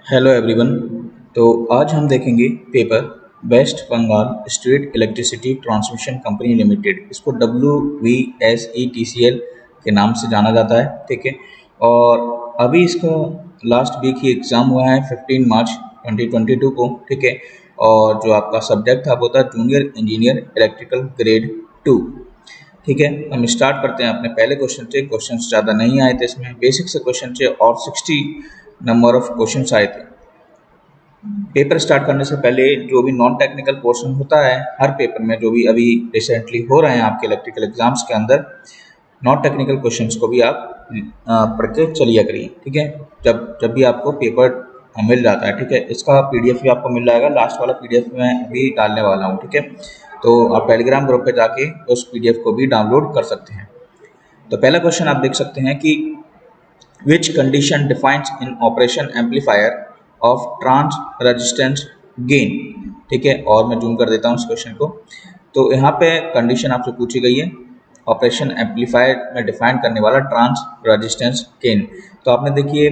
Hello everyone. तो आज हम देखेंगे paper West Bengal state electricity transmission company limited, इसको WVSETCL के नाम से जाना जाता है। ठीक है। और अभी इसका लास्ट वीक ही एग्ज़ाम हुआ है 15 मार्च 2022 को। ठीक है। और जो आपका सब्जेक्ट था वो था जूनियर इंजीनियर इलेक्ट्रिकल ग्रेड 2। ठीक है। हम स्टार्ट करते हैं अपने पहले क्वेश्चन से। क्वेश्चन ज़्यादा नहीं आए थे इसमें, बेसिक से क्वेश्चन थे और 60 नंबर ऑफ क्वेश्चंस आए थे। पेपर स्टार्ट करने से पहले जो भी नॉन टेक्निकल पोर्शन होता है हर पेपर में, जो भी अभी रिसेंटली हो रहे हैं आपके इलेक्ट्रिकल एग्जाम्स के अंदर, नॉन टेक्निकल क्वेश्चंस को भी आप पढ़ के चलिए करिए। ठीक है। जब जब भी आपको पेपर मिल जाता है। ठीक है। इसका पीडीएफ भी आपको मिल जाएगा। लास्ट वाला पीडीएफ मैं अभी डालने वाला हूँ। ठीक है। तो आप टेलीग्राम ग्रुप पे जाके उस पीडीएफ को भी डाउनलोड कर सकते हैं। तो पहला क्वेश्चन आप देख सकते हैं कि which condition defines in operation amplifier of trans resistance gain। ठीक है। और मैं जूम कर देता हूँ इस क्वेश्चन को। तो यहाँ पे कंडीशन आपसे पूछी गई है ऑपरेशन एम्पलीफायर में डिफाइन करने वाला ट्रांस रेजिस्टेंस गेन। तो आपने देखिए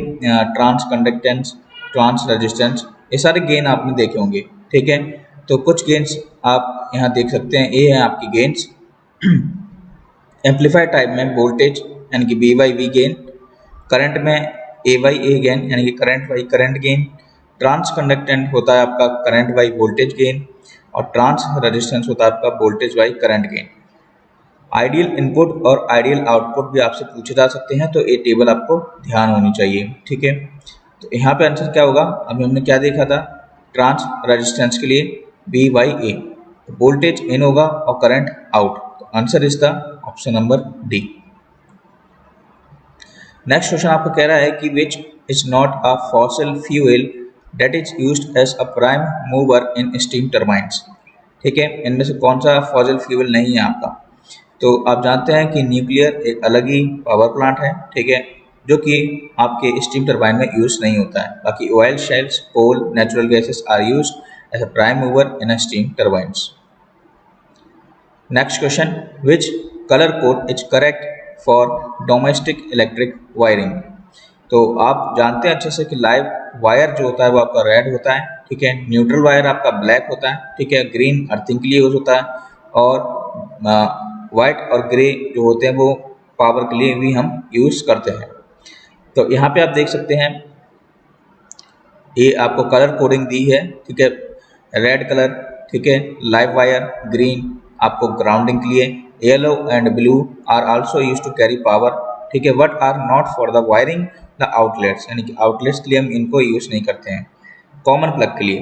ट्रांस कंडक्टेंस, ट्रांस रेजिस्टेंस, ये सारे गेन आपने देखे होंगे। ठीक है। तो कुछ गेन्स आप यहाँ देख सकते हैं। ये है आपकी गेन्स एम्पलीफायर टाइप में वोल्टेज यानी कि V by V gain, current में ए वाई ए गेन यानी कि current by current gain, transconductance होता है आपका करंट वाई वोल्टेज गेन, और ट्रांस रेजिस्टेंस होता है आपका voltage by current gain. Ideal input और आइडियल आउटपुट भी आपसे पूछे जा सकते हैं, तो ये टेबल आपको ध्यान होनी चाहिए। ठीक है। तो यहाँ पे आंसर क्या होगा, अभी हमने क्या देखा था, ट्रांस रेजिस्टेंस के लिए बी वाई ए, तो वोल्टेज इन होगा और करंट आउट। तो answer is the option number D. Next question आपको कह रहा है कि which is not a fossil fuel that is used as a prime mover in steam turbines. ठीक है। इनमें से कौन सा फॉसिल फ्यूल नहीं है आपका। तो आप जानते हैं कि न्यूक्लियर एक अलग ही पावर प्लांट है। ठीक है। जो कि आपके स्टीम टर्बाइन में यूज नहीं होता है। बाकी oil shales, coal, natural gases are used as a prime mover in a steam turbines. Next question, which colour code is correct for domestic electric wiring. तो आप जानते हैं अच्छे से कि लाइव वायर जो होता है वो आपका रेड होता है। ठीक है। न्यूट्रल वायर आपका ब्लैक होता है। ठीक है। ग्रीन अर्थिंग के लिए यूज होता है, और वाइट और ग्रे जो होते हैं वो पावर के लिए भी हम यूज करते हैं। तो यहाँ पे आप देख सकते हैं ये आपको कलर कोडिंग दी है। ठीक है। रेड कलर, ठीक है, लाइव वायर, ग्रीन आपको ग्राउंडिंग के लिए, yellow and blue are also use to carry power. ठीक है। But are not for the wiring the outlets, यानी कि आउटलेट्स के लिए हम इनको यूज नहीं करते हैं। कॉमन प्लग के लिए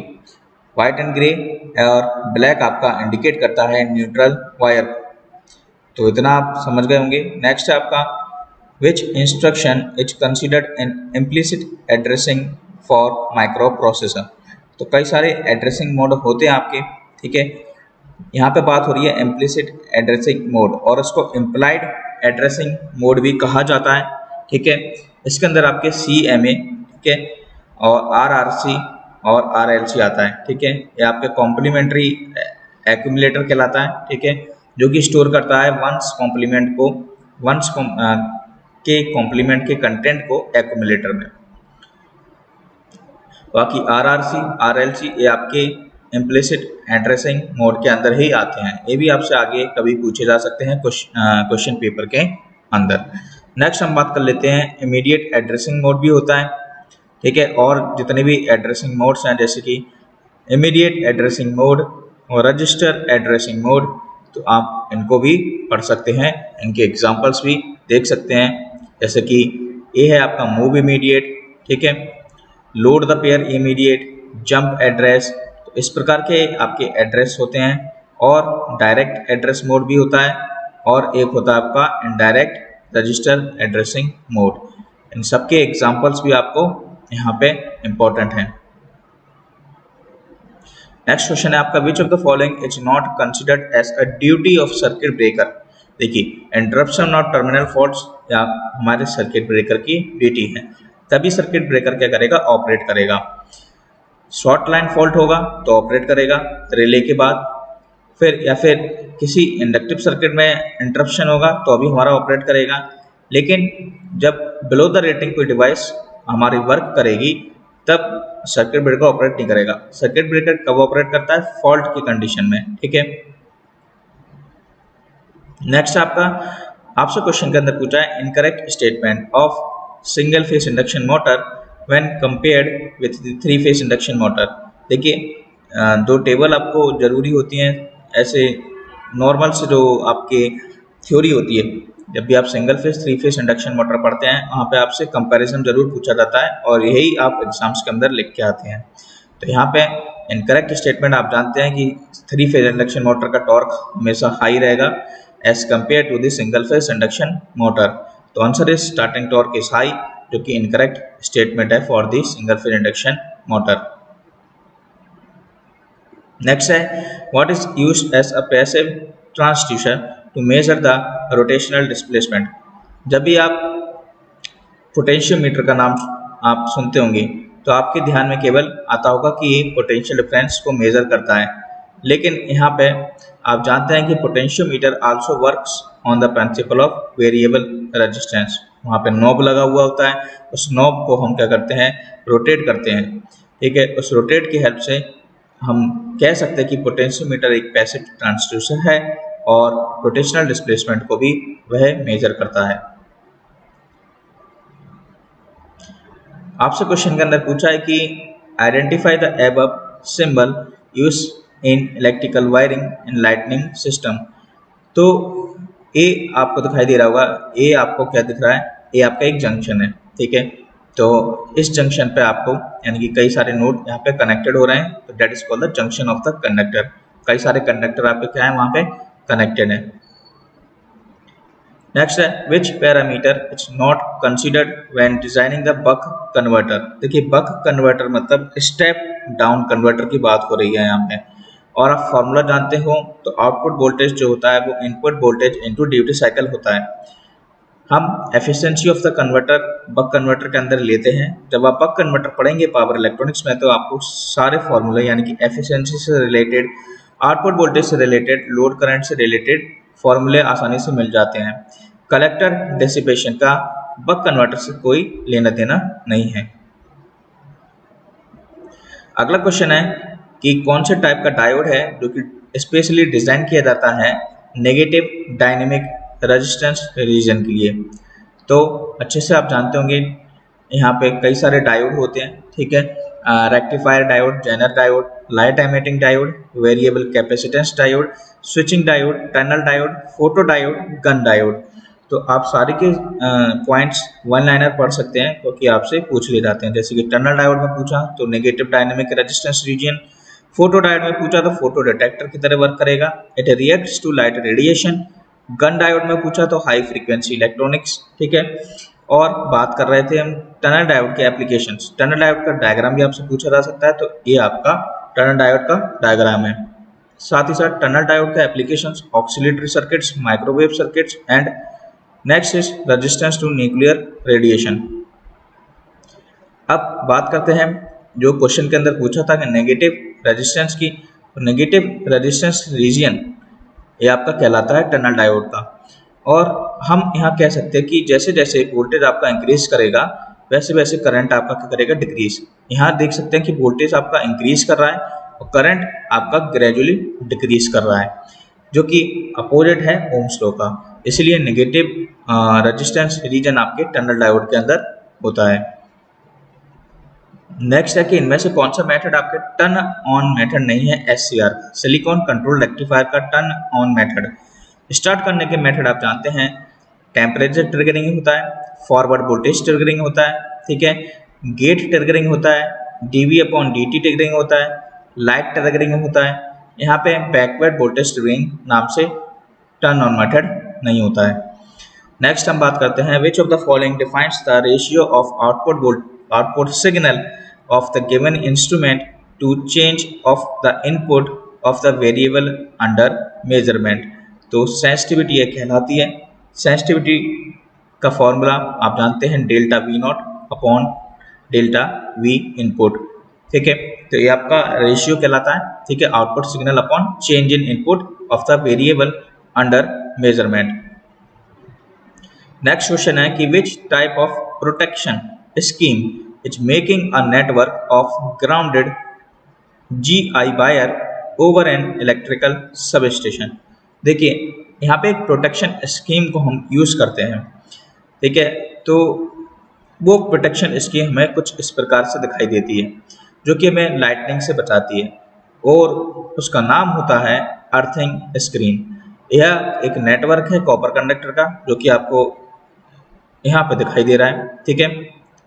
व्हाइट एंड ग्रे और ब्लैक आपका इंडिकेट करता है न्यूट्रल वायर। तो इतना आप समझ गए होंगे। नेक्स्ट है आपका, विच instruction is considered an implicit addressing for micro processor. तो कई सारे एड्रेसिंग मोड होते हैं आपके। ठीक है। यहाँ पे बात हो रही है इम्प्लिसिट एड्रेसिंग मोड, और इसको इम्प्लाइड एड्रेसिंग मोड भी कहा जाता है। ठीक है। इसके अंदर आपके CMA, ठीक है, और RRC और RLC आता है। ठीक है। ये आपके कॉम्प्लीमेंट्री एक्यूमुलेटर कहलाता है। ठीक है। जो कि स्टोर करता है वंस के कॉम्प्लीमेंट के कंटेंट को एक्यूमुलेटर में। बाकी RRC, RLC ये आपके इम्प्लिसिट एड्रेसिंग मोड के अंदर ही आते हैं। ये भी आपसे आगे कभी पूछे जा सकते हैं क्वेश्चन पेपर के अंदर। नेक्स्ट हम बात कर लेते हैं, इमीडिएट एड्रेसिंग मोड भी होता है। ठीक है। और जितने भी एड्रेसिंग मोड्स हैं, जैसे कि इमीडिएट एड्रेसिंग मोड और रजिस्टर एड्रेसिंग मोड, तो आप इनको भी पढ़ सकते हैं, इनके एग्जांपल्स भी देख सकते हैं। जैसे कि ये है आपका मूव इमीडिएट, ठीक है, load the pair immediate, jump address. तो इस प्रकार के आपके एड्रेस होते हैं। और डायरेक्ट एड्रेस मोड भी होता है, और एक होता है आपका इनडायरेक्ट रजिस्टर एड्रेसिंग मोड। इन सबके एग्जांपल्स भी आपको यहाँ पे इम्पोर्टेंट हैं। नेक्स्ट क्वेश्चन है आपका, which of the following is not considered as a duty of circuit breaker. देखिए, इंटरप्शन और टर्मिनल फॉल्ट्स या हमारे सर्किट ब्रेकर की ड्यूटी है, तभी सर्किट ब्रेकर क्या करेगा, ऑपरेट करेगा। शॉर्ट लाइन फॉल्ट होगा तो ऑपरेट करेगा रिले के बाद, या फिर किसी इंडक्टिव सर्किट में इंटरप्शन होगा तो अभी हमारा ऑपरेट करेगा। लेकिन जब बिलो द रेटिंग कोई डिवाइस हमारी वर्क करेगी तब सर्किट ब्रेकर ऑपरेट नहीं करेगा। सर्किट ब्रेकर कब ऑपरेट करता है? फॉल्ट की कंडीशन में, ठीक है। नेक्स्ट आपसे क्वेश्चन के अंदर पूछा है incorrect statement of single phase induction motor when compared with three phase induction motor. देखिए, दो टेबल आपको जरूरी होती हैं ऐसे नॉर्मल से जो आपके थ्योरी होती है। जब भी आप single phase three phase induction motor पढ़ते हैं वहाँ पे आपसे कंपैरिजन जरूर पूछा जाता है और यही आप एग्जाम्स के अंदर लिख के आते हैं। तो यहाँ पे इनकरेक्ट स्टेटमेंट आप जानते हैं कि थ्री फेज इंडक्शन मोटर का टॉर्क हमेशा हाई रहेगा as compare to the single phase induction motor. तो answer is starting torque is high, जो कि इनकरेक्ट स्टेटमेंट है for the single phase induction motor. Next है what is used as a passive transducer to measure the rotational displacement. जब भी आप potentiometer का नाम आप सुनते होंगे तो आपके ध्यान में केवल आता होगा कि ये पोटेंशियल डिफरेंस को मेजर करता है, लेकिन यहाँ पे आप जानते हैं कि potentiometer also works on the principle of variable resistance. वहाँ पे नॉब लगा हुआ होता है, उस नॉब को हम क्या करते हैं? रोटेट करते हैं, ठीक है। उस रोटेट की हेल्प से हम कह सकते हैं कि पोटेंशियोमीटर एक पैसिव ट्रांसड्यूसर है और रोटेशनल डिस्प्लेसमेंट को भी वह मेजर करता है। आपसे क्वेश्चन के अंदर पूछा है कि identify the above symbol use in electrical wiring in lightning system. तो ए आपको दिखाई दे रहा होगा, ए आपको क्या दिख रहा है? ए आपका एक जंक्शन है, ठीक है। तो इस जंक्शन पे आपको यानी कि कई सारे नोड यहाँ पे कनेक्टेड हो रहे हैं, तो that is called the junction of the conductor. कई सारे कंडक्टर आपके क्या है? वहाँ पे कनेक्टेड है। नेक्स्ट है which parameter it's not considered when designing the buck converter. देखिए, बक कन्वर्टर मतलब स्टेप डाउन कन्वर्टर की बात हो रही है यहाँ पे। और आप फॉर्मूला जानते हो तो आउटपुट वोल्टेज जो होता है वो input voltage into duty cycle होता है। हम efficiency of the converter buck converter के अंदर लेते हैं। जब आप बक कन्वर्टर पढ़ेंगे पावर इलेक्ट्रॉनिक्स में तो आपको सारे फॉर्मूले यानी कि एफिशिएंसी से रिलेटेड, आउटपुट वोल्टेज से रिलेटेड, लोड करंट से रिलेटेड फॉर्मूले आसानी से मिल जाते हैं। कलेक्टर डिसिपेशन का बक कन्वर्टर से कोई लेना देना नहीं है। अगला क्वेश्चन है कि कौन से टाइप का डायोड है जो कि स्पेशली डिजाइन किया जाता है नेगेटिव डायनेमिक रेजिस्टेंस रीजन के लिए। तो अच्छे से आप जानते होंगे यहाँ पे कई सारे डायोड होते हैं, ठीक है। Rectifier diode, Zener diode, light emitting diode, variable capacitance diode, switching diode, tunnel diode, photo diode, Gunn diode. तो आप सारे के पॉइंट्स वन लाइनर पढ़ सकते हैं क्योंकि आपसे पूछ लिए जाते हैं। जैसे कि टनल डायोड में पूछा तो negative dynamic resistance region, photo diode में पूछा तो फोटो डिटेक्टर की तरह वर्क करेगा, it reacts to light radiation. Gunn diode में पूछा तो हाई फ्रीक्वेंसी इलेक्ट्रॉनिक्स, ठीक है। और बात कर रहे थे हम टनल डायोड के एप्लीकेशंस। टनल डायोड का डायग्राम भी आपसे पूछा जा सकता है, तो ये आपका टनल डायोड का डायग्राम है। साथ ही साथ टनल डायोड का applications oscillatory circuits, microwave circuits and next is resistance to nuclear radiation. अब बात करते हैं जो क्वेश्चन के अंदर पूछा था कि नेगेटिव रेजिस्टेंस की। नेगेटिव रेजिस्टेंस रीजन ये आपका कहलाता है टनल डायोड का। और हम यहाँ कह सकते हैं कि जैसे जैसे वोल्टेज आपका इंक्रीज करेगा वैसे वैसे करंट आपका क्या करेगा? डिक्रीज। यहाँ देख सकते हैं कि वोल्टेज आपका इंक्रीज कर रहा है और करंट आपका ग्रेजुअली डिक्रीज कर रहा है, जो कि अपोजिट है ओम्स लॉ का। इसलिए नेगेटिव रेजिस्टेंस रीजन आपके टनल डायोड के अंदर होता है। नेक्स्ट है कि इनमें से कौन सा मेथड आपके टर्न ऑन मेथड नहीं है? SCR सिलिकॉन कंट्रोल रेक्टिफायर का टर्न ऑन मेथड। स्टार्ट करने के मेथड आप जानते हैं टेम्परेचर ट्रिगरिंग होता है, फॉरवर्ड वोल्टेज ट्रिगरिंग होता है, ठीक है, गेट ट्रिगरिंग होता है, dV/dt ट्रिगरिंग होता है, लाइट ट्रिगरिंग होता है। यहाँ पे बैकवर्ड वोल्टेज ट्रिगरिंग नाम से टर्न ऑन मेथड नहीं होता है। नेक्स्ट हम बात करते हैं विच of the following defines the ratio of output signal of the given instrument to change of the input of the variable under measurement। तो सेंसिटिविटी ये कहलाती है। सेंसिटिविटी का फॉर्मूला आप जानते हैं delta V0 upon delta V input, ठीक है। तो ये आपका रेशियो कहलाता है, ठीक है, output signal upon change in input of the variable under measurement. Next question है कि which type of protection scheme is making a network of grounded GI wire over an electrical sub station. देखिए यहाँ पे एक protection scheme को हम use करते हैं, ठीक है। तो वो प्रोटेक्शन स्कीम हमें कुछ इस प्रकार से दिखाई देती है, जो कि हमें लाइटनिंग से बचाती है, और उसका नाम होता है अर्थिंग स्क्रीन। यह एक नेटवर्क है कॉपर कंडक्टर का, जो कि आपको यहाँ पे दिखाई दे रहा है, ठीक है।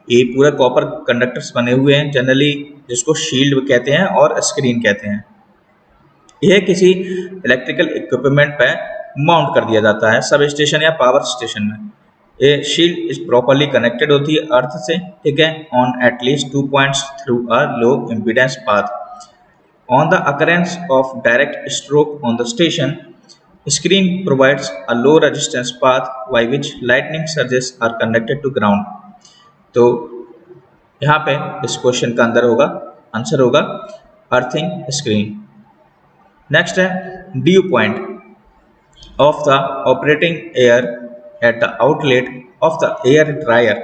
ये पूरे कॉपर कंडक्टर्स बने हुए हैं जनरली, जिसको शील्ड कहते हैं और स्क्रीन कहते हैं। यह किसी इलेक्ट्रिकल इक्विपमेंट पे माउंट कर दिया जाता है सब स्टेशन या पावर स्टेशन में। ये शील्ड इज प्रॉपरली कनेक्टेड होती है अर्थ से, ठीक है, on at least 2 points through a low impedance path. On the occurrence of direct stroke on the station, screen provides a low resistance path by which lightning surges are connected to ground। तो यहाँ पे इस question का अंदर होगा answer होगा earthing screen. Next है due point of the operating air at the outlet of the air dryer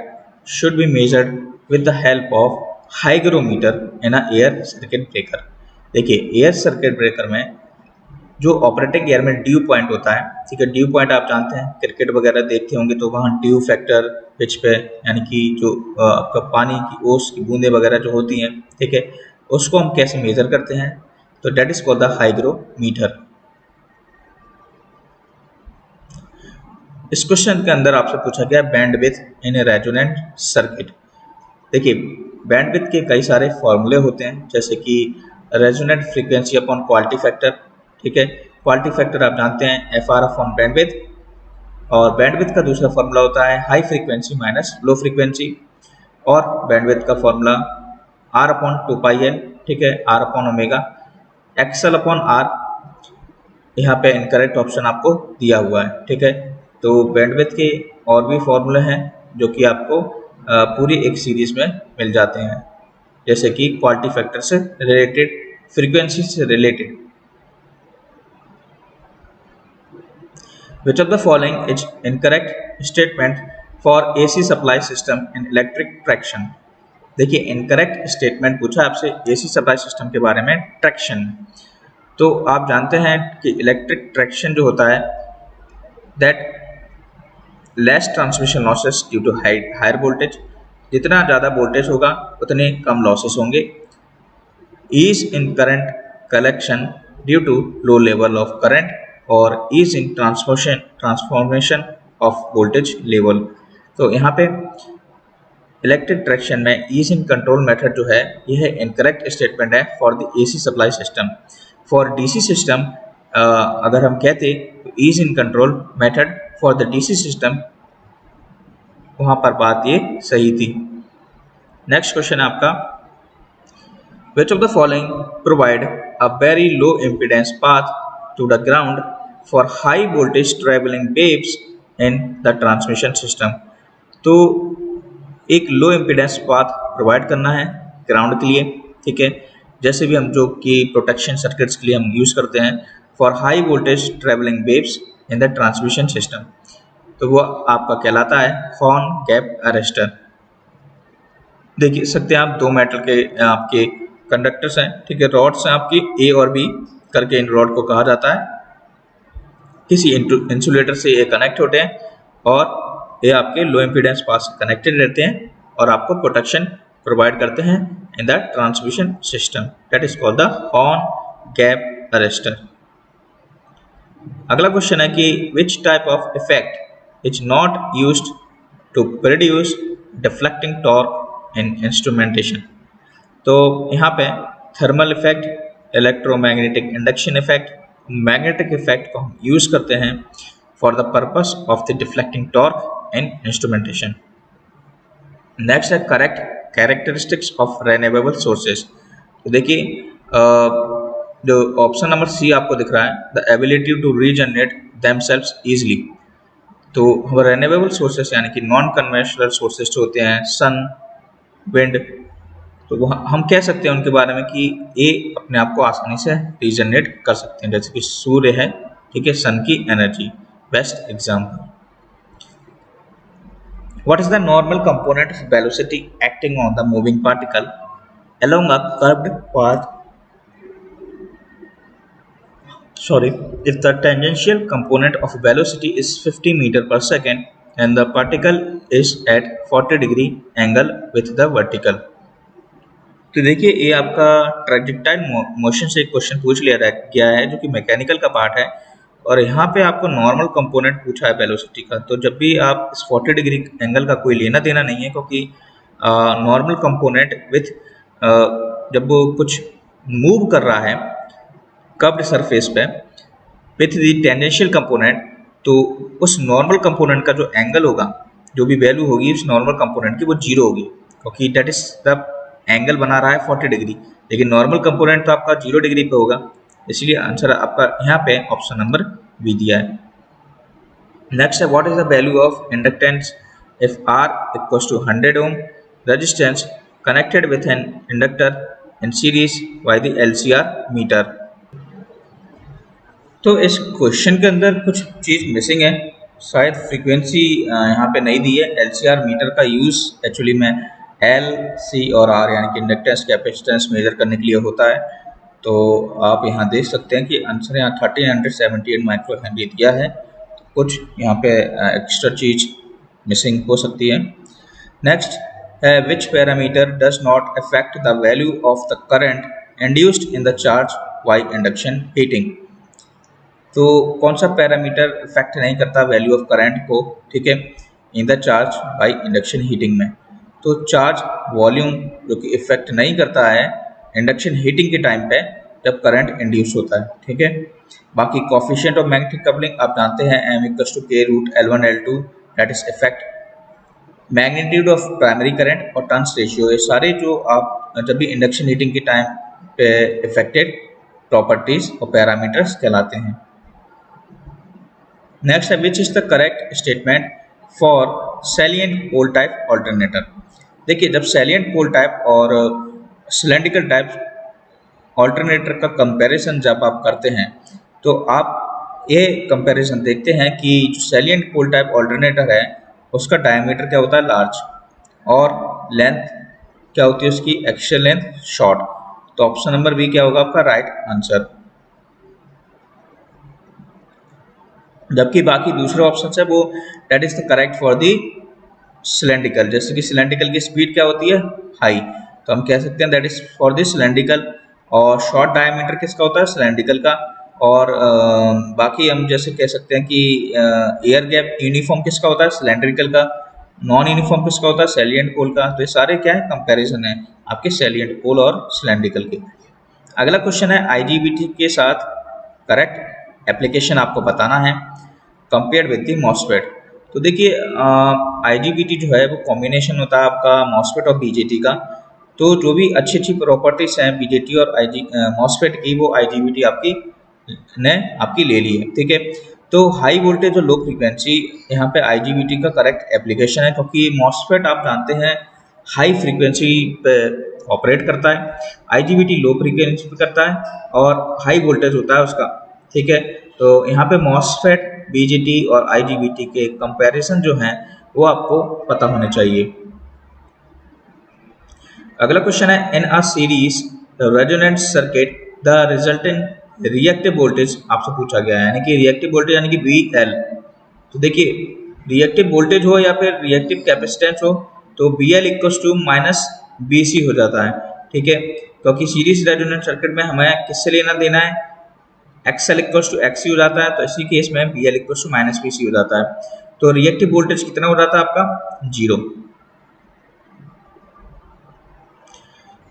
should be measured with the help of hygrometer in a air circuit breaker. देखिए air circuit breaker में जो operating air में due point होता है, ठीक है, due point आप जानते हैं, क्रिकेट वगैरह देखते होंगे तो वहाँ ड्यू फैक्टर पिच पे, यानी कि जो आपका पानी की ओस की बूंदें वगैरह जो होती हैं, ठीक है, उसको हम कैसे मेजर करते हैं, तो that is called the hygrometer. इस क्वेश्चन के अंदर आपसे पूछा गया bandwidth in a resonant circuit. देखिए बैंडविड्थ के कई सारे फॉर्मूले होते हैं, जैसे कि resonant frequency upon quality factor, ठीक है। क्वालिटी फैक्टर आप जानते हैं FR अपॉन बैंडविड्थ, और बैंडविड्थ का दूसरा फॉर्मूला होता है high frequency minus low frequency, और बैंडविड्थ का फॉर्मूला R अपॉन 2πL, ठीक है, R upon omega, XL upon R। यहाँ पे इनकरेक्ट ऑप्शन आपको दिया हुआ है, ठीक है। तो बैंडविड्थ के और भी फॉर्मूले हैं जो कि आपको पूरी एक सीरीज में मिल जाते हैं, जैसे कि क्वालिटी फैक्टर से रिलेटेड, फ्रीक्वेंसी से related. Which of the following is incorrect statement for AC supply system in electric traction? देखिए इनकरेक्ट स्टेटमेंट पूछा आपसे AC सप्लाई सिस्टम के बारे में ट्रैक्शन। तो आप जानते हैं कि इलेक्ट्रिक ट्रैक्शन जो होता है that less transmission losses due to higher voltage, जितना ज़्यादा वोल्टेज होगा उतने कम लॉसेस होंगे। Ease in current collection due to low level of current, और ease in transformation of voltage level. तो यहाँ पे इलेक्ट्रिक ट्रैक्शन में ईज इन कंट्रोल मेथड जो है यह इनकरेक्ट स्टेटमेंट है for the AC supply system. For DC system अगर हम कहते तो ease in control method for the DC system, वहाँ पर बात ये सही थी। नेक्स्ट क्वेश्चन है आपका, which of the following provide a very low impedance path to the ground for high voltage traveling waves in the transmission system। तो एक लो इम्पीडेंस पाथ प्रोवाइड करना है ग्राउंड के लिए, ठीक है, जैसे भी हम जो कि प्रोटेक्शन सर्किट्स के लिए हम यूज़ करते हैं for high voltage travelling waves in the transmission system, तो वो आपका कहलाता है हॉर्न गैप अरेस्टर। देखिए सकते हैं आप दो मेटल के आपके कंडक्टर्स हैं, ठीक है, रॉड्स हैं आपकी A और B करके, इन रॉड को कहा जाता है, किसी इंसुलेटर से ये कनेक्ट होते हैं और ये आपके लो इम्पीडेंस पास कनेक्टेड रहते हैं और आपको प्रोटेक्शन प्रोवाइड करते हैं in the transmission system, that is called the horn gap arrester. अगला क्वेश्चन है कि which type of effect is not used to produce deflecting torque in instrumentation. तो यहाँ पे thermal effect, electromagnetic induction effect, magnetic effect को हम use करते हैं for the purpose of the deflecting torque in instrumentation. Next है correct characteristics of renewable sources. तो देखिए जो ऑप्शन नंबर C आपको दिख रहा है, the ability to regenerate themselves easily. तो रिन्यूएबल सोर्सेज यानी कि नॉन कन्वेंशनल सोर्सेज जो होते हैं सन, विंड, तो वो हम कह सकते हैं उनके बारे में कि ये अपने आप को आसानी से रीजनरेट कर सकते हैं, जैसे कि सूर्य है, ठीक है, सन की energy best example. What is the normal component of velocity acting on the moving particle along a curved path? Sorry, if the tangential component of velocity is 50 meter per second and the particle is at 40 degree angle with the vertical. तो देखिए ये आपका ट्रैजेक्टाइल motion से एक question पूछ लिया गया है जो कि मैकेनिकल का पार्ट है, और यहाँ पे आपको नॉर्मल कंपोनेंट पूछा है वेलोसिटी का। तो जब भी आप इस 40 डिग्री एंगल का कोई लेना देना नहीं है, क्योंकि नॉर्मल कंपोनेंट विथ जब वो कुछ मूव कर रहा है कर्व्ड सरफेस पे विथ द टेंजेंशियल कंपोनेंट, तो उस नॉर्मल कंपोनेंट का जो एंगल होगा, जो भी वैल्यू होगी उस नॉर्मल कंपोनेंट की, वो जीरो होगी, क्योंकि दैट इज द एंगल बना रहा है 40 डिग्री, लेकिन नॉर्मल कंपोनेंट तो आपका 0 डिग्री पे होगा, इसलिए आंसर आपका यहाँ पे ऑप्शन नंबर बी दिया है। नेक्स्ट है what is the value of inductance if R equals to 100 ohm resistance connected with an inductor in series by the LCR meter. तो इस क्वेश्चन के अंदर कुछ चीज़ मिसिंग है, शायद फ्रीक्वेंसी यहाँ पे नहीं दी है। LCR मीटर का यूज़ एक्चुअली में L, C और R यानी कि इंडक्टेंस कैपेसिटेंस मेजर करने के लिए होता है। तो आप यहाँ देख सकते हैं कि आंसर यहाँ 1378 माइक्रो हेनरी दिया है, तो कुछ यहाँ पे एक्स्ट्रा चीज़ मिसिंग हो सकती है। नेक्स्ट है which parameter does not affect the value of the current induced in the charge by induction heating. तो कौन सा पैरामीटर इफेक्ट नहीं करता वैल्यू ऑफ करंट को, ठीक है, in the charge by induction heating में? तो चार्ज वॉल्यूम जो कि इफेक्ट नहीं करता है इंडक्शन हीटिंग के टाइम पे जब करंट इंड्यूस होता है, ठीक है। बाकी कोफिशिएंट ऑफ मैग्नेटिक कपलिंग आप जानते हैं m equals to k root L1 L2, that is effect magnitude of primary current और टर्न्स रेशियो, ये सारे जो आप जब भी इंडक्शन हीटिंग के टाइम पे इफेक्टेड प्रॉपर्टीज और पैरामीटर्स कहलाते हैं। नेक्स्ट है which is the correct statement for salient pole type alternator. देखिए जब सैलिएंट पोल टाइप और सिलेंड्रिकल टाइप ऑल्टरनेटर का कंपैरिजन जब आप करते हैं तो आप ये कंपैरिजन देखते हैं कि जो सैलिएंट पोल टाइप ऑल्टरनेटर है उसका डायमीटर क्या होता है, लार्ज, और लेंथ क्या होती है उसकी, एक्सियल लेंथ, शॉर्ट। तो ऑप्शन नंबर बी क्या होगा आपका राइट आंसर। जबकि बाकी दूसरे ऑप्शन है वो that is the correct for the cylindrical, जैसे कि सिलेंड्रिकल की स्पीड क्या होती है, हाई, तो हम कह सकते हैं that is for the cylindrical. और शॉर्ट डायमीटर किसका होता है, सिलेंड्रिकल का। और बाकी हम जैसे कह सकते हैं कि एयर गैप यूनिफॉर्म किसका होता है, सिलेंड्रिकल का। नॉन यूनिफॉर्म किसका होता है, सैलिएंट पोल का। तो ये सारे क्या है, कंपैरिजन है आपके सैलिएंट पोल और सिलेंड्रिकल के। अगला क्वेश्चन है IGBT के साथ करेक्ट एप्लीकेशन आपको बताना है कंपेयर विद दी मॉसफेट। तो देखिए IGBT जो है वो कॉम्बिनेशन होता है आपका मॉसफेट और BJT का। तो जो भी अच्छी अच्छी प्रॉपर्टीज हैं BJT और मॉसफेट की वो IGBT आपकी ले ली है, ठीक है। तो हाई वोल्टेज और लो फ्रीक्वेंसी यहाँ पे IGBT का करेक्ट एप्लीकेशन है, क्योंकि मॉसफेट आप जानते हैं हाई फ्रीक्वेंसी पे ऑपरेट करता है, IGBT लो फ्रीक्वेंसी पे करता है और हाई वोल्टेज होता है उसका, ठीक है। तो यहाँ पे मॉसफेट, BJT और IGBT के कंपैरिजन जो हैं वो आपको पता होने चाहिए। अगला क्वेश्चन है in a series resonant circuit the resultant reactive voltage आपसे पूछा गया है, यानी कि रिएक्टिव वोल्टेज यानी कि VL। तो देखिए रिएक्टिव वोल्टेज हो या फिर रिएक्टिव कैपेसिटेंस हो तो VL equals to minus BC हो जाता है, ठीक है। क्योंकि सीरीज रेजोनेंट सर्किट में हमें किससे लेना देना है, XL इक्वल्स टू XC हो जाता है, तो इसी केस में VL equals to minus BC हो जाता है। तो रिएक्टिव वोल्टेज कितना हो जाता है आपका, 0।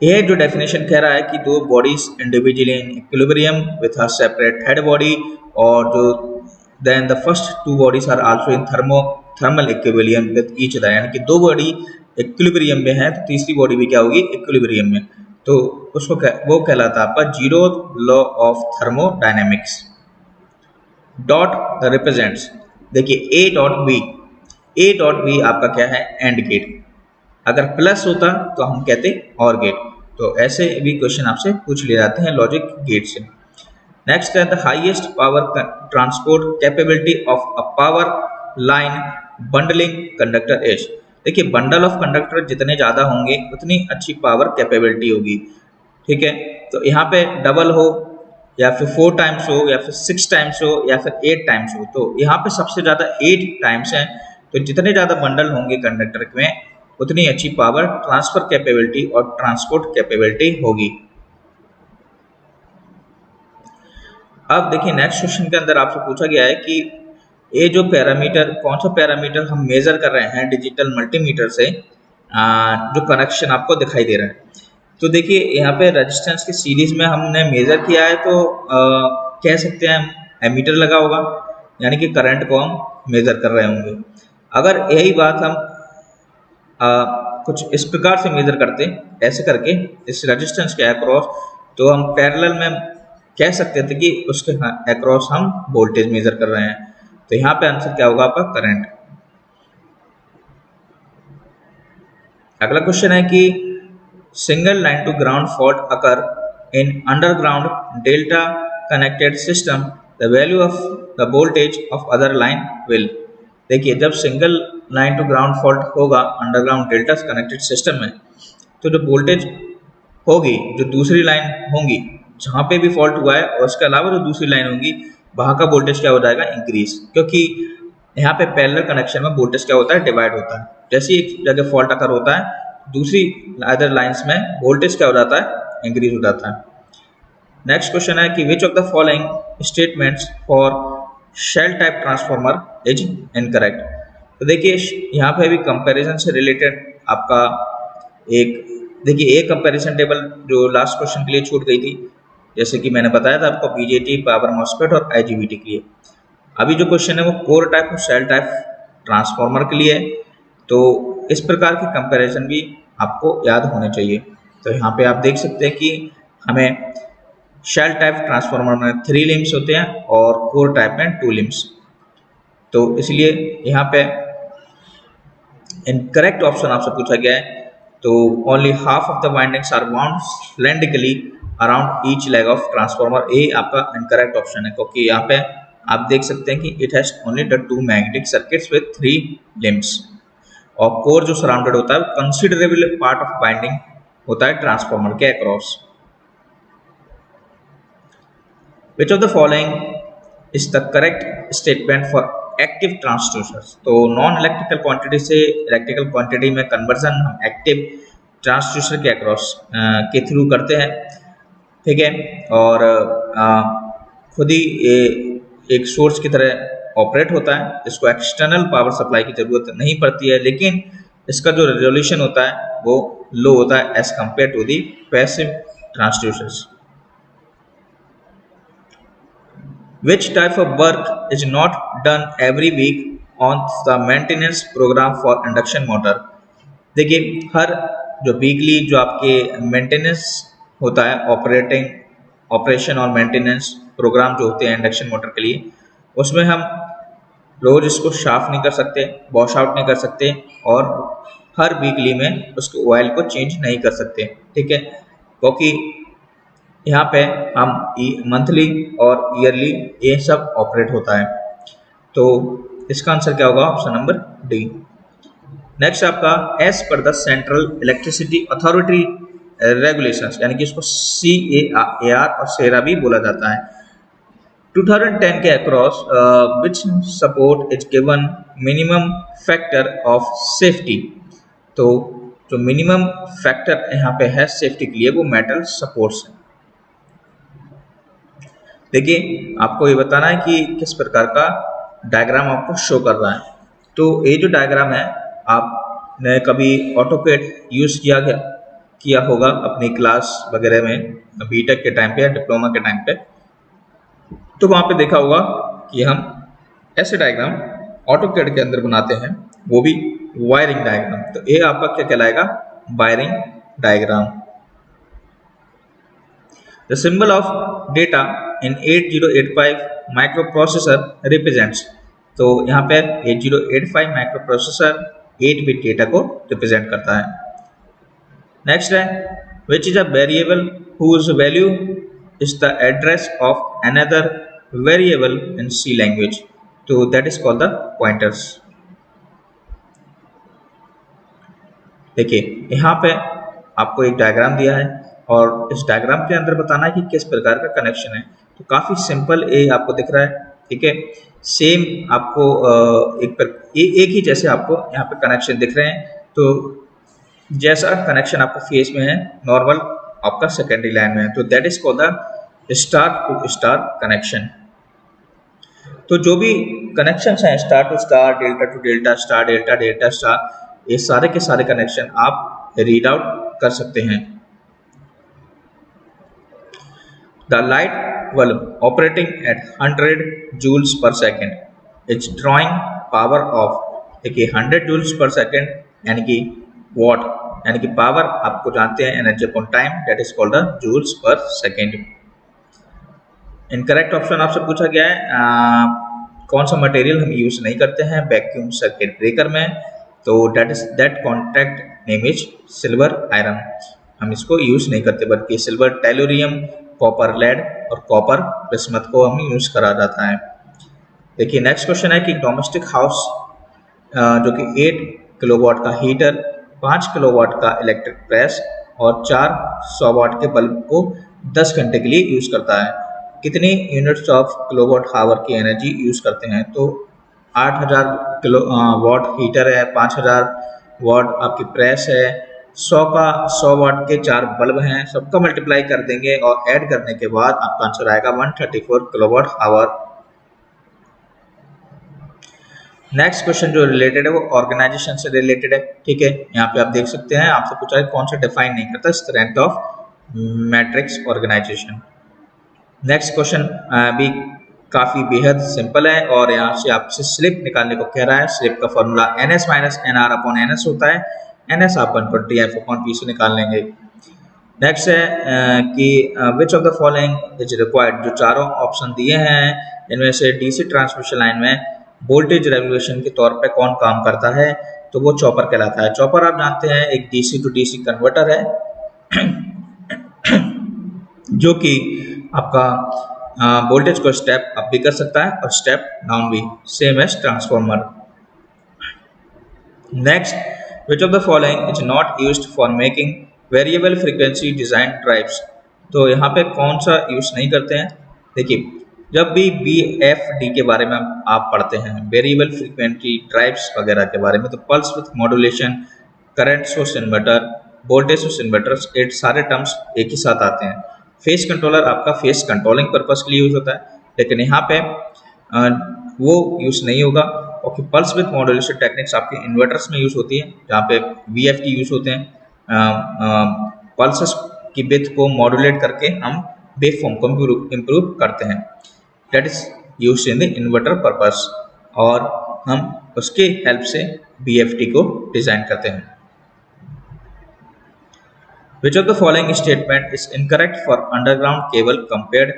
यह जो डेफिनेशन कह रहा है कि दो bodies individually in equilibrium with a separate head body, और जो then the first two bodies are also in thermal equilibrium with each other, यानी कि दो बॉडी इक्विलिब्रियम में है तो तीसरी बॉडी भी क्या होगी, इक्विलिब्रियम में। तो उसको वो कहलाता है आपका zero law of thermodynamics. Dot represents, देखिए A डॉट बी आपका क्या है, एंड गेट। अगर प्लस होता तो हम कहते और गेट। तो ऐसे भी क्वेश्चन आपसे पूछ ले जाते हैं लॉजिक गेट से। नेक्स्ट है the highest power transport capability of a power line bundling conductor is. देखिए बंडल ऑफ कंडक्टर जितने ज़्यादा होंगे उतनी अच्छी पावर कैपेबिलिटी होगी, ठीक है। तो यहाँ पे डबल हो या फिर 4 टाइम्स हो या फिर 6 टाइम्स हो या फिर 8 टाइम्स हो, तो यहाँ पे सबसे ज़्यादा 8 टाइम्स है। तो जितने ज़्यादा बंडल होंगे कंडक्टर में उतनी अच्छी पावर ट्रांसफर कैपेबिलिटी और ट्रांसपोर्ट कैपेबिलिटी होगी। अब देखिए नेक्स्ट क्वेश्चन के अंदर आपसे पूछा गया है कि ये जो पैरामीटर, कौन सा पैरामीटर हम मेजर कर रहे हैं डिजिटल मल्टीमीटर से, जो कनेक्शन आपको दिखाई दे रहा है। तो देखिए यहाँ पे रेजिस्टेंस की सीरीज में हमने मेजर किया है, तो कह सकते हैं हम एमीटर लगा होगा, यानी कि करंट को हम मेजर कर रहे होंगे। अगर यही बात हम कुछ इस प्रकार से मेजर करते, ऐसे करके इस रेजिस्टेंस के अक्रॉस, तो हम पैरेलल में कह सकते थे कि उसके अक्रॉस हम वोल्टेज मेजर कर रहे हैं। तो यहाँ पे आंसर क्या होगा आपका करंट। अगला क्वेश्चन है कि single line to ground fault occur in underground delta connected system, the value of the voltage of other line will. देखिए जब single line to ground fault होगा अंडरग्राउंड डेल्टा कनेक्टेड सिस्टम में, तो जो voltage होगी, जो दूसरी लाइन होंगी जहाँ पे भी फॉल्ट हुआ है और उसके अलावा जो दूसरी लाइन होंगी वहाँ का वोल्टेज क्या हो जाएगा, इंक्रीज। क्योंकि यहाँ पे पैरेलल कनेक्शन में वोल्टेज क्या होता है, डिवाइड होता है। जैसे एक जगह फॉल्ट अकर होता है दूसरी अदर लाइंस में वोल्टेज क्या हो जाता है, इंक्रीज हो जाता है। नेक्स्ट क्वेश्चन है कि which of the following statements for shell type transformer is incorrect. तो देखिए यहाँ पे भी कंपैरिजन से रिलेटेड आपका एक, देखिए एक कंपैरिजन टेबल जो लास्ट क्वेश्चन के लिए छूट गई थी, जैसे कि मैंने बताया था आपको बीजेटी, पावर मॉस्फेट और आईजीबीटी के लिए। अभी जो क्वेश्चन है वो कोर टाइप और शेल टाइप ट्रांसफॉर्मर के लिए है। तो इस प्रकार की कंपैरिजन भी आपको याद होने चाहिए। तो यहाँ पे आप देख सकते हैं कि हमें शेल टाइप ट्रांसफॉर्मर में 3 लिम्स होते हैं और कोर टाइप में 2 लिम्स। तो इसलिए यहाँ पे इनकरेक्ट ऑप्शन आपसे पूछा गया है। तो only half of the windings are wound cylindrically around each leg of transformer, A आपका इनकरेक्ट ऑप्शन है। क्योंकि यहाँ पे आप देख सकते हैं कि it has only the 2 magnetic circuits with 3 limbs. और कोर जो सराउंडेड होता है कंसिडरेबल पार्ट ऑफ बाइंडिंग होता है ट्रांसफॉर्मर के across. Which of the following is the correct statement for active transducers? तो नॉन इलेक्ट्रिकल क्वांटिटी से इलेक्ट्रिकल क्वांटिटी में कन्वर्जन हम एक्टिव ट्रांसड्यूसर के अक्रॉस के थ्रू करते हैं, ठीक है। और खुद ही एक सोर्स की तरह ऑपरेट होता है, इसको एक्सटर्नल पावर सप्लाई की जरूरत नहीं पड़ती है, लेकिन इसका जो रेजोल्यूशन होता है वो लो होता है as compare to the passive transducers. Which type of work is not done every week on the maintenance program for induction motor? देखिए हर जो वीकली जो आपके मेंटेनेंस होता है, ऑपरेशन और मेंटेनेंस प्रोग्राम जो होते हैं इंडक्शन मोटर के लिए, उसमें हम रोज इसको साफ नहीं कर सकते, वॉश आउट नहीं कर सकते, और हर वीकली में उसके ऑयल को चेंज नहीं कर सकते, ठीक है। क्योंकि यहाँ पे हम मंथली और ईयरली ये सब ऑपरेट होता है। तो इसका आंसर क्या होगा, ऑप्शन नंबर डी। नेक्स्ट आपका as per the central electricity authority regulations, यानी कि इसको CAR और सेरा भी बोला जाता है, 2010 के across which support is given minimum factor of safety. तो जो मिनिमम फैक्टर यहाँ पे है सेफ्टी के लिए वो मेटल सपोर्ट्स है। देखिए आपको ये बताना है कि किस प्रकार का डायग्राम आपको शो कर रहा है। तो ये जो डायग्राम है आपने कभी ऑटोकैड यूज़ किया होगा अपनी क्लास वगैरह में, बीटेक के टाइम पे या डिप्लोमा के टाइम पे, तो वहाँ पे देखा होगा कि हम ऐसे डायग्राम ऑटोकैड के अंदर बनाते हैं, वो भी वायरिंग डायग्राम। तो ये आपका क्या कहलाएगा, wiring diagram. The symbol of data in 8085 microprocessor represents, तो यहाँ पे 8085 माइक्रोप्रोसेसर 8 बिट डेटा को रिप्रेजेंट करता है। नेक्स्ट है which is a variable whose value is the address of another variable in C language, तो that is called the pointers। देखिए यहाँ पे आपको एक डायग्राम दिया है और इस डायग्राम के अंदर बताना है कि किस प्रकार का कनेक्शन है। तो काफ़ी सिंपल ये आपको दिख रहा है, ठीक है। सेम आपको एक ही जैसे आपको यहाँ पे कनेक्शन दिख रहे हैं। तो जैसा कनेक्शन आपको फेस में है नॉर्मल आपका सेकेंडरी लाइन में है, तो that is called the star to star connection. तो जो भी कनेक्शन हैं star to star, delta to delta, star delta, delta star, ये सारे के सारे कनेक्शन आप रीड आउट कर सकते हैं। The light bulb operating at 100 joules per second is drawing power of, देखिए 100 जूल्स पर सेकेंड यानी कि वॉट, यानी कि पावर आपको जानते हैं energy upon time, that is called the joules per second. Incorrect option आपसे पूछा गया है कौन सा मटेरियल हम यूज नहीं करते हैं वैक्यूम सर्किट ब्रेकर में, तो that contact name is silver iron, हम इसको यूज नहीं करते बल्कि सिल्वर टेलुरियम, कॉपर लेड और कॉपर बिस्मथ को हम यूज करा जाता है। देखिए नेक्स्ट क्वेश्चन है कि डोमेस्टिक हाउस जो कि 8 किलोवाट का हीटर, 5 किलोवाट का इलेक्ट्रिक प्रेस और 400 वाट के बल्ब को 10 घंटे के लिए यूज करता है, कितनी यूनिट्स ऑफ किलोवाट हावर की एनर्जी यूज करते हैं। तो 8000 किलो वाट हीटर है, 5000 वाट आपकी प्रेस है, 100 वाट के 4 बल्ब हैं, सबका मल्टीप्लाई कर देंगे और ऐड करने के बाद आपका आंसर आएगा 134 किलोवाट हावर। नेक्स्ट क्वेश्चन जो रिलेटेड है वो ऑर्गेनाइजेशन से रिलेटेड है, ठीक है। यहाँ पे आप देख सकते हैं आपसे पूछा है कौन सा डिफाइन नहीं करता strength of matrix organization. Next question भी काफ़ी बेहद सिंपल है और यहाँ से आपसे स्लिप निकालने को कह रहा है। स्लिप का formula NS minus NR upon NS होता है, NS आप 120F अपॉन P से निकाल लेंगे। नेक्स्ट है कि which of the following is required, जो चारों ऑप्शन दिए हैं इनमें से DC ट्रांसमिशन लाइन में वोल्टेज रेगुलेशन के तौर पे कौन काम करता है, तो वो चॉपर कहलाता है। चॉपर आप जानते हैं एक DC टू DC कन्वर्टर है जो कि आपका वोल्टेज को स्टेप अप भी कर सकता है और स्टेप डाउन भी, same as transformer. Next, which of the following is not used for making variable frequency design drives, तो यहाँ पे कौन सा यूज नहीं करते हैं। देखिए जब भी BFD के बारे में आप पढ़ते हैं वेरिएबल फ्रीक्वेंसी ड्राइव्स वगैरह के बारे में, तो pulse with modulation, current source inverter, voltage source inverters, ये सारे टर्म्स एक ही साथ आते हैं। फेस कंट्रोलर आपका फेस कंट्रोलिंग पर्पस के लिए यूज होता है, लेकिन यहाँ पे वो यूज नहीं होगा क्योंकि पल्स विथ मॉड्यूलेशन टेक्निक्स आपके इन्वर्टर्स में यूज होती है, जहाँ पे VFD यूज होते हैं। पल्सेस की विथ को मॉड्यूलेट करके हम वेव फॉर्म को इम्प्रूव करते हैं, that is use in the inverter purpose, और हम उसके हेल्प से BFD को डिजाइन करते हैं। Which of the following statement is incorrect for underground cable compared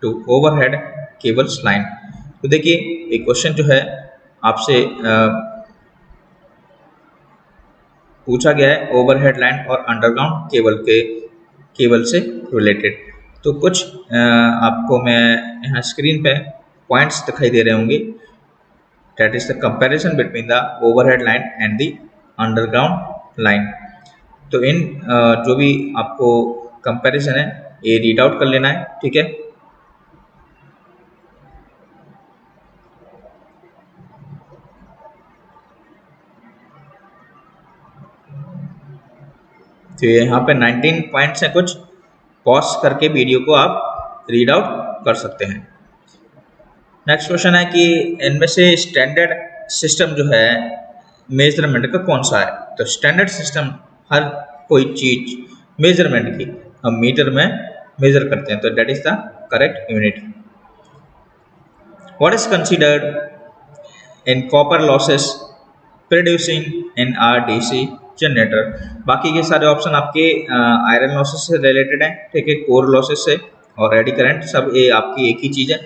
to overhead cables line? तो देखिए एक क्वेश्चन जो है आपसे पूछा गया है ओवरहेड लाइन और अंडरग्राउंड केबल से रिलेटेड। तो कुछ आपको मैं यहाँ स्क्रीन पे पॉइंट्स दिखाई दे रहे होंगे, that is the comparison between the overhead line and the underground line. तो इन जो भी आपको कंपैरिजन है ये रीड आउट कर लेना है, ठीक है। तो यहाँ पे 19 पॉइंट्स हैं कुछ, पॉज करके वीडियो को आप रीड आउट कर सकते हैं। नेक्स्ट क्वेश्चन है कि इनमें से स्टैंडर्ड सिस्टम जो है मेजरमेंट का कौन सा है। तो स्टैंडर्ड सिस्टम हर कोई चीज मेजरमेंट की हम मीटर में मेजर करते हैं, तो that is the correct unit. What is considered in copper losses producing in RDC generator. बाकी के सारे ऑप्शन आपके आयरन लॉसेस से रिलेटेड हैं, ठीक है, कोर लॉसेस से और एडी करंट, सब ये आपकी एक ही चीज़ है।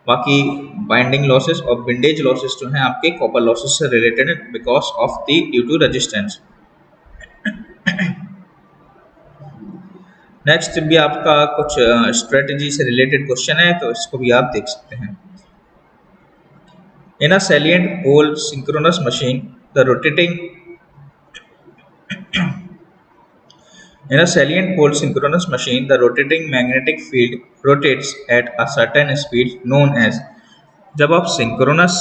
बाकी बाइंडिंग लॉसेस और विंडेज लॉसेस जो हैं आपके कॉपर लॉसेस से रिलेटेड है because of the due to resistance. Next भी आपका कुछ स्ट्रेटजी से रिलेटेड क्वेश्चन है, तो इसको भी आप देख सकते हैं। In a salient pole synchronous machine the rotating In a salient pole synchronous machine, the rotating magnetic field rotates at a certain speed known as। जब आप सिंक्रोनस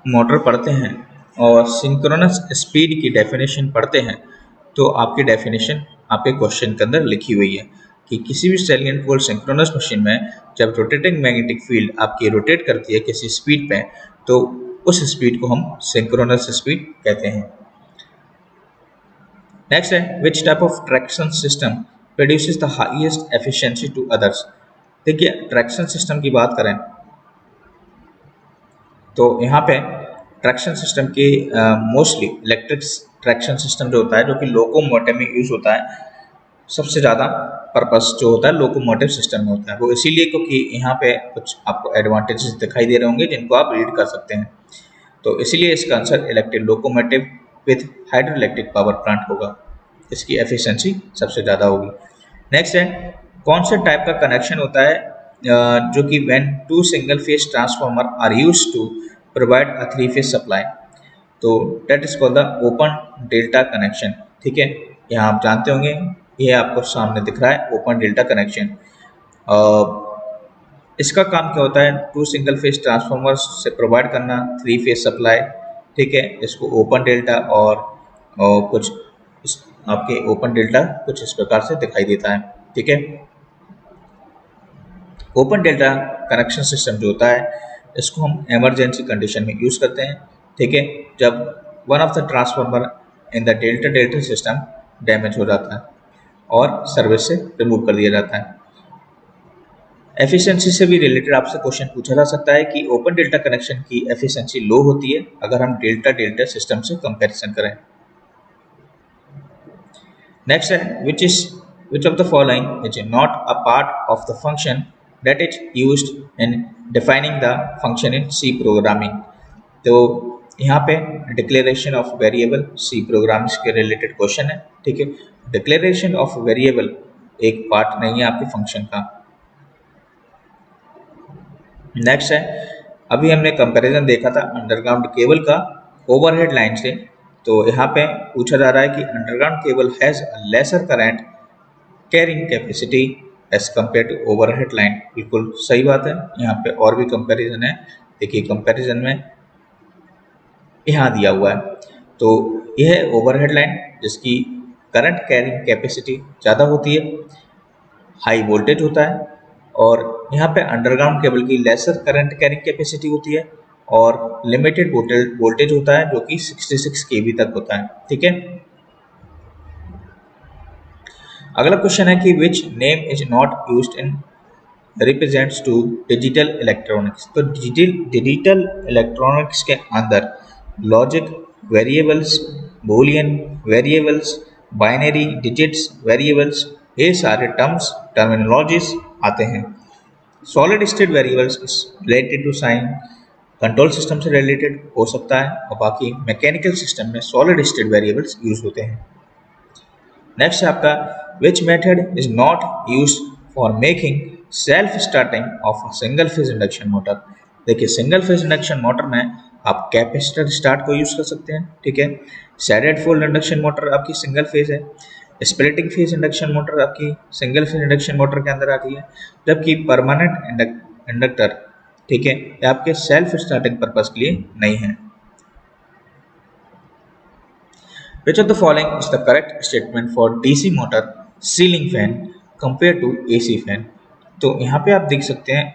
मोटर पढ़ते हैं और सिंक्रोनस स्पीड की डेफिनेशन पढ़ते हैं तो आपकी डेफिनेशन आपके क्वेश्चन के अंदर लिखी हुई है कि किसी भी सैलिएंट पोल सिंक्रोनस मशीन में जब रोटेटिंग मैग्नेटिक फील्ड आपकी रोटेट करती है किसी स्पीड पे तो उस स्पीड को हम सिंक्रोनस स्पीड कहते हैं। नेक्स्ट है which type of traction system produces the highest efficiency to others. देखिए ट्रैक्शन सिस्टम की बात करें तो यहाँ पे ट्रैक्शन सिस्टम की मोस्टली इलेक्ट्रिक ट्रैक्शन सिस्टम जो होता है जो कि लोकोमोटिव में यूज होता है, सबसे ज़्यादा पर्पस जो होता है लोकोमोटिव सिस्टम में होता है। वो इसीलिए क्योंकि यहाँ पे कुछ आपको एडवांटेजेस दिखाई दे रहे होंगे जिनको आप रीड कर सकते हैं, तो इसीलिए इसका answer electric locomotive with hydro electric power plant होगा, इसकी एफिशिएंसी सबसे ज़्यादा होगी। नेक्स्ट है कौन से टाइप का कनेक्शन होता है जो कि when two single phase transformer are used to provide a three phase supply, तो that is called the open delta connection. ठीक है, यहाँ आप जानते होंगे ये आपको सामने दिख रहा है ओपन डेल्टा कनेक्शन। इसका काम क्या होता है, टू सिंगल फेज ट्रांसफार्मर से प्रोवाइड करना थ्री फेज सप्लाई। ठीक है, इसको ओपन डेल्टा और कुछ आपके ओपन डेल्टा कुछ इस प्रकार से दिखाई देता है। ठीक है, ओपन डेल्टा कनेक्शन सिस्टम जो होता है इसको हम इमरजेंसी कंडीशन में यूज करते हैं। ठीक है, जब one of the transformer in the delta delta system damage हो जाता है और सर्विस से रिमूव कर दिया जाता है। एफिशिएंसी से भी रिलेटेड आपसे क्वेश्चन पूछा जा सकता है कि ओपन डेल्टा कनेक्शन की एफिशिएंसी लो होती है अगर हम डेल्टा डेल्टा सिस्टम से कंपैरिजन करें। नेक्स्ट है which of the following is not a part of the function that is used in defining the function in C programming. तो यहाँ पे declaration of variable C programs के related question है। ठीक है, डिक्लेरेशन ऑफ वेरिएबल एक part नहीं है आपके फंक्शन का। नेक्स्ट है अभी हमने कंपैरिजन देखा था अंडरग्राउंड केबल का ओवरहेड लाइन से, तो यहाँ पे पूछा जा रहा है कि underground cable has a lesser current carrying capacity as compare to overhead line. बिल्कुल सही बात है, यहाँ पे और भी कंपैरिजन है। देखिए कंपैरिजन में यहाँ दिया हुआ है, तो यह है ओवरहेड लाइन जिसकी करंट कैरिंग कैपेसिटी ज़्यादा होती है, हाई वोल्टेज होता है, और यहाँ पे अंडरग्राउंड केबल की लेसर करंट कैरिंग कैपेसिटी होती है और लिमिटेड वोल्टेज होता है जो कि 66 केवी तक होता है। ठीक है, अगला क्वेश्चन है कि which name is not used in represents to digital electronics. तो डिजिटल इलेक्ट्रॉनिक्स के अंदर logic variables, Boolean variables, binary digits variables, ये सारे टर्मिनोलॉजीज आते हैं। Solid state variables related to sign control system से रिलेटेड हो सकता है और बाकी मैकेनिकल सिस्टम में सॉलिड स्टेट वेरिएबल्स यूज होते हैं। नेक्स्ट है आपका which method is not used for making self starting of a single phase induction motor. देखिए सिंगल फेज इंडक्शन मोटर में आप कैपेसिटर स्टार्ट को यूज कर सकते हैं। ठीक है, सैडेड फोल्ड इंडक्शन मोटर आपकी सिंगल फेज है, स्प्लिटिंग फेज इंडक्शन मोटर आपकी सिंगल फेज इंडक्शन मोटर के अंदर आती है, जबकि परमानेंट इंडक्टर ठीक है ये आपके सेल्फ स्टार्टिंग पर्पज के लिए नहीं है। Which of the following is the correct statement for DC motor ceiling fan compared to AC fan. तो यहाँ पे आप देख सकते हैं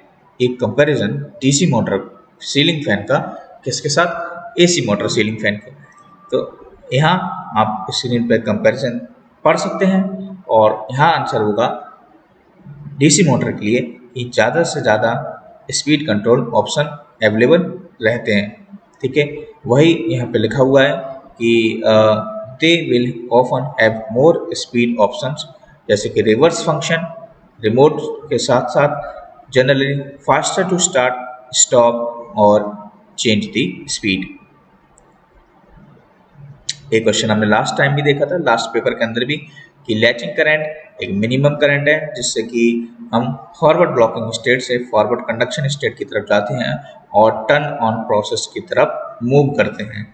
एक comparison DC motor ceiling fan का किसके साथ, AC मोटर सीलिंग फैन के। तो यहाँ आप स्क्रीन पे कंपैरिजन पढ़ सकते हैं और यहाँ आंसर होगा DC मोटर के लिए कि ज़्यादा से ज़्यादा स्पीड कंट्रोल ऑप्शन अवेलेबल रहते हैं। ठीक है, वही यहाँ पे लिखा हुआ है कि they will often have more speed options जैसे कि रिवर्स फंक्शन रिमोट के साथ साथ generally faster to start stop और चेंज दी स्पीड। एक क्वेश्चन हमने लास्ट टाइम भी देखा था लास्ट पेपर के अंदर भी कि लैचिंग करंट एक मिनिमम करंट है जिससे कि हम फॉरवर्ड ब्लॉकिंग स्टेट से फॉरवर्ड कंडक्शन स्टेट की तरफ जाते हैं और टर्न ऑन प्रोसेस की तरफ मूव करते हैं।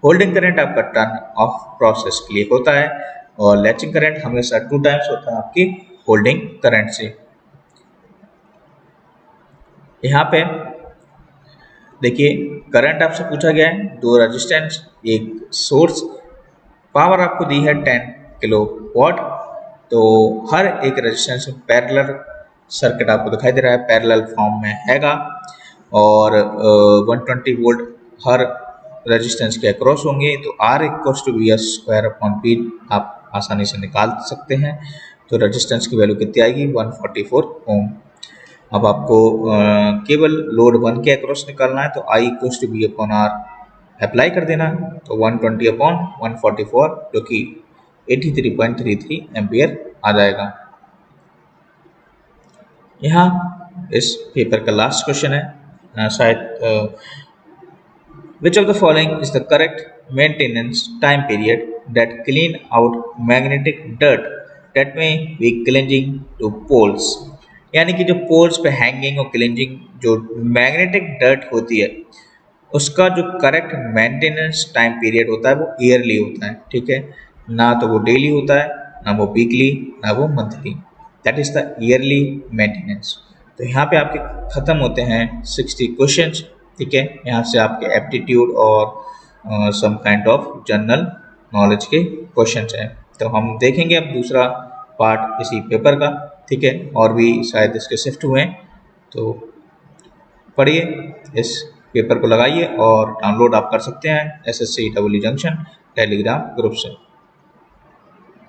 होल्डिंग करंट आपका टर्न ऑफ प्रोसेस के लिए होता है और लैचिंग करंट हमेशा 2 टाइम्स होता है आपकी होल्डिंग करंट से। यहाँ पे देखिए करंट आपसे पूछा गया है, 2 रेजिस्टेंस, एक सोर्स, पावर आपको दी है 10 किलो वाट। तो हर एक रेजिस्टेंस में पैरेलल सर्किट आपको दिखाई दे रहा है, पैरेलल फॉर्म में हैगा, और 120 वोल्ट हर रेजिस्टेंस के अक्रॉस होंगे। तो R = V² आप आसानी से निकाल सकते हैं। तो रेजिस्टेंस की वैल्यू कितनी आएगी, 144 ओम। अब आपको केवल लोड 1 के अक्रॉस निकालना है, तो I = V/R अप्लाई कर देना। तो 120/144 जो कि 83.33 एम्पियर आ जाएगा। यहाँ इस पेपर का लास्ट क्वेश्चन है, शायद which of the following is the correct maintenance time period that clean out magnetic dirt that may be clinging to poles। यानी कि जो पोल्स पे हैंगिंग और क्लिंजिंग जो मैग्नेटिक डर्ट होती है उसका जो करेक्ट मेंटेनेंस टाइम पीरियड होता है वो ईयरली होता है, ठीक है, ना तो वो डेली होता है, ना वो वीकली, ना वो monthly, that is the yearly maintenance. तो यहाँ पे आपके ख़त्म होते हैं 60 क्वेश्चंस, ठीक है। यहाँ से आपके एप्टीट्यूड और some kind of general knowledge के क्वेश्चंस हैं। तो हम देखेंगे अब दूसरा पार्ट इसी पेपर का, ठीक है, और भी शायद इसके शिफ्ट हुए हैं। तो पढ़िए, इस पेपर को लगाइए और डाउनलोड आप कर सकते हैं SSC EE junction Telegram group से।